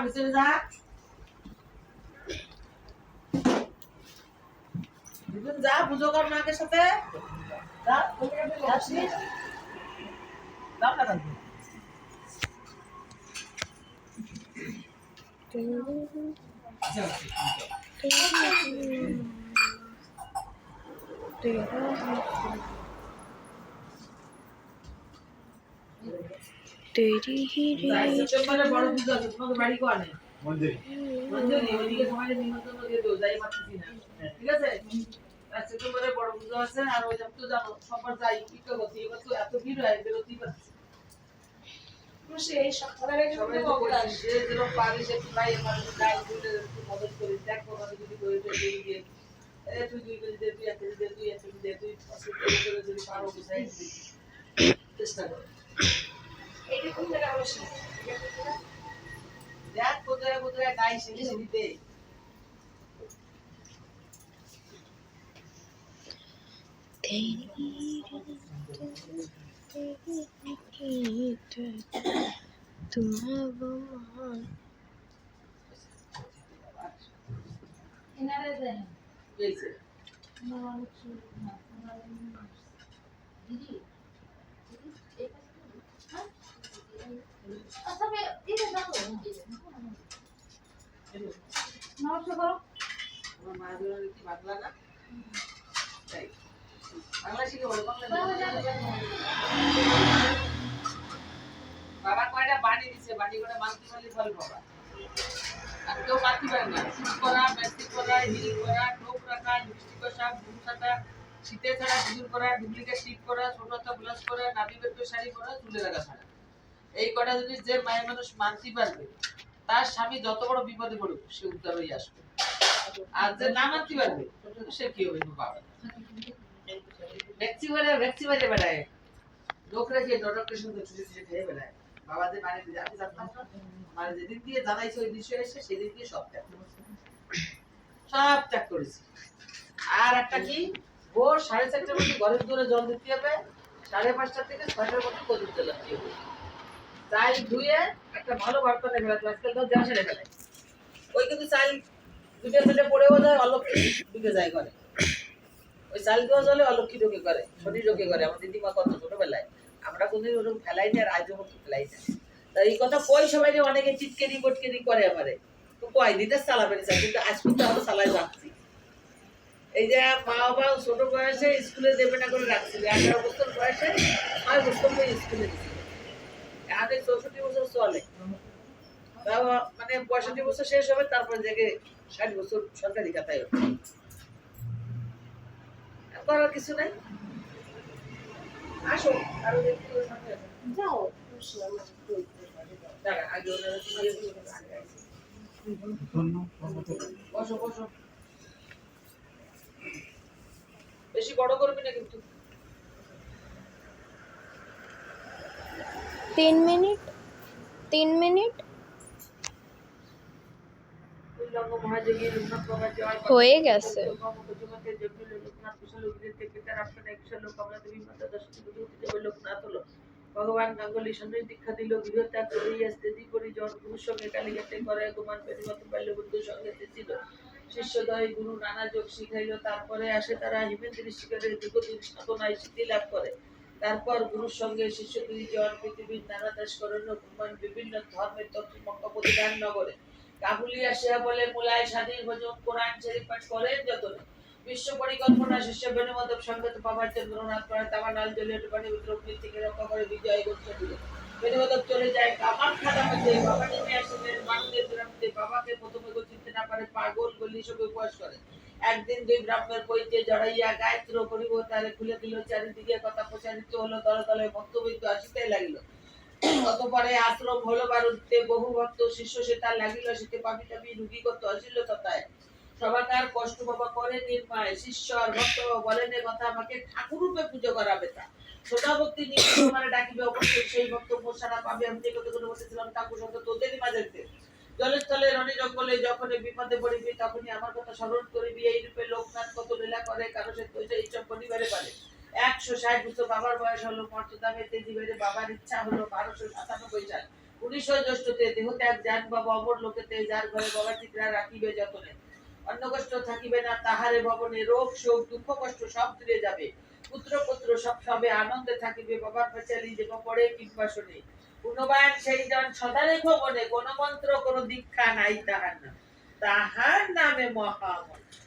ভিতরে যা দুজন যা পুজো কর মাকে সাথে যা যাচ্ছি দাও না দাও সেপ্টেম্বরে বড় পুজো আছে তোমাদের বাড়ি কোয়ানে মন্দিরে মন্দিরে ওইদিকে সবাই নিমন্ত্রণ দিয়ে দাও যাই পাচ্ছি না ঠিক আছে আর সেপ্টেম্বরে বড় পুজো আছে আর ওই যাব তো যাবো সবার যাই কি করতে এবার তো এত ভিড় হয় বেরোতেই পারছি সেই সকালে সবাই যে যেরকম পারি সে ভাই আমার গায়ে দিলে একটু মদত করি দেখো আমি যদি করে দিয়ে তুই দুই কেজি দে তুই এক কেজি দে তুই এক কেজি দে তুই করে যদি পারো বুঝাই চেষ্টা কর এটা কোন জায়গা বসে দেখ কোথায় কোথায় গায়ে শেষে দিতে এনারে দেন গেছে দিদি আচ্ছা এটা দাও নমস্কার করো আমার মা ধরে কি বাংলা না তাই বাংলা শিখে বলো বাংলা বাবা কয়টা বাড়ি দিছে বাড়ি করে মানতে পারলে ফল বাবা আর কেউ মানতে পারে না সুচ করা মেসি করা হিল করা টোপ রাখা লিপস্টিক কষা ঘুম কাটা শীতে ছাড়া ডিজুর করা ডুপ্লিকেট টিপ করা ছোটটা ব্লাউজ করা নাভি বের করে শাড়ি পরা চুলে রাখা ছাড়া এই কটা জিনিস যে মায়ের মানুষ মানতে পারবে তার স্বামী যত বড় বিপদে পড়ুক সে উদ্ধার হয়ে আসবে আর যে না মানতে পারবে সে কি হবে বাবা ভ্যাকসি বাজে বেড়ায় লোকরা যে ডক্টরের সঙ্গে ছুটে ছুটে খেয়ে বেড়ায় বাবাদের মানে আমি জানতাম না মানে যেদিন দিয়ে জানাইছে ওই বিষয়ে এসে সেদিন দিয়ে সব ত্যাগ করেছি আর একটা কি ভোর 4:30টার মধ্যে ঘরের দূরে জল দিতে হবে 5:30 থেকে 6টার মধ্যে কদুর তেল দিতে হবে চাল ধুয়ে একটা ভালো বর্তনে ফেলাতে আজকাল তো যা সেরে ফেলে ওই কিন্তু চাল দুটো ফেলে পড়েও যায় অলক্ষী ঢুকে যায় ঘরে ওই চাল দেওয়া জলে অলক্ষী ঢুকে করে শনি ঢুকে করে আমার দিদিমা কত ছোটবেলায় আমরা কোনদিন ওরকম ফেলাই না আর আজও মতো ফেলাই না তা এই কথা কই সবাই অনেকে চিটকেরি বটকেরি করে আমারে তো কয় দিতে চালা পেরেছে কিন্তু আজ কিন্তু আমরা চালাই যাচ্ছি এই যে মা বাবা ছোট বয়সে স্কুলে দেবে না করে রাখছিল 11 বছর বয়সে 6 বছর স্কুলে দিচ্ছিল আগে 64 বছর চলে তাও মানে 65 বছর শেষ হবে তারপর থেকে 60 বছর সরকারি খাতায় হবে করার কিছু নাই আসো আরো দেখতে যাও আগে বসো বসো বেশি বড় করবি না কিন্তু 3 মিনিট হয়ে গেছে ভগবান গাঙ্গুলি সন্ন্যাস দীক্ষা দিল গৃহত্যাগ করিয়া স্ত্রী পরিজন গুরুর সঙ্গে কালীঘাটে করে গুমান পেরিমত বাল্যবন্ধুর সঙ্গে ছিল শিষ্যদয় গুরু নানা যোগ শিখাইল তারপরে আসে তারা হিমেন্দ্র শিকারের দীর্ঘদিন সাধনায় সিদ্ধি লাভ করে তারপর গুরুর সঙ্গে শিষ্য দুইজন পৃথিবীর নানা দেশ করণ্য ভ্রমণ বিভিন্ন ধর্মের তত্ত্ব মক্কা প্রতিদান নগরে কাবুলি আসিয়া বলে মুলায় স্বাধীন ভজন কোরআন শরীফ পাঠ করেন যতনে বিশ্ব পরিকল্পনা শিষ্য বেণুমাধব সঙ্গত পাবার চন্দ্রনাথ করে তামানাল জলীয় পানি বিদ্রোহ থেকে রক্ষা করে বিজয় গোষ্ঠ দিল বেণুমাধব চলে যায় কামাখ্যাটা মধ্যে বাবা নেমে আসলেন মানুষের গ্রামে বাবাকে প্রথমে চিনতে না পারে পাগল গলি সব উপবাস করে একদিন দুই ব্রাহ্মণের বইতে জড়াইয়া গায়ত্র করিব তারে খুলে দিল চারিদিকে কথা প্রচারিত হলো দলে দলে ভক্তবৃন্দ আসিতে লাগিল অতঃপরে আশ্রম হলো বারুতে বহু ভক্ত শিষ্য সে তার লাগিল সেতে পাবি টাবি রুগীগত আসিল তথায় সবাকার কষ্ট বাবা করে নির্মায় শিষ্য আর ভক্ত বলেন এ কথা আমাকে ঠাকুর রূপে পুজো করাবে তা সোনা ভক্তি নিয়ে তোমার ডাকিবে অবশ্যই সেই ভক্ত মোসারা পাবে আমি যে কত করে বসেছিলাম ঠাকুর সঙ্গে তোদেরই মাঝেতে জলস্থলে রণি জঙ্গলে যখন বিপদে পড়িবি তখনই আমার কথা স্মরণ করিবি এই রূপে লোকনাথ কত লীলা করে কারো সে পয়সা এইসব পরিবারে পারে 160 বছর বাবার বয়স হলো মর্যাদা পেতে জীবের বাবার ইচ্ছা হলো 1297 সাল 19 জ্যৈষ্ঠতে দেহ ত্যাগ যান বাবা অমর লোকেতে, যার ঘরে বাবা চিত্রা রাখিবে যতনে, অন্য কষ্ট থাকিবে না তাহারে ভবনে, রোগ শোক দুঃখ কষ্ট সব দূরে যাবে, পুত্র পুত্র সব সবে আনন্দে থাকিবে, বাবার পেচালি দেব পড়ে কিংবা শোনে, গুণবান সেই জন সদা রেখো মনে, কোন মন্ত্র কোন দীক্ষা নাই তাহার নাম, তাহার নামে মহামন্ত্র।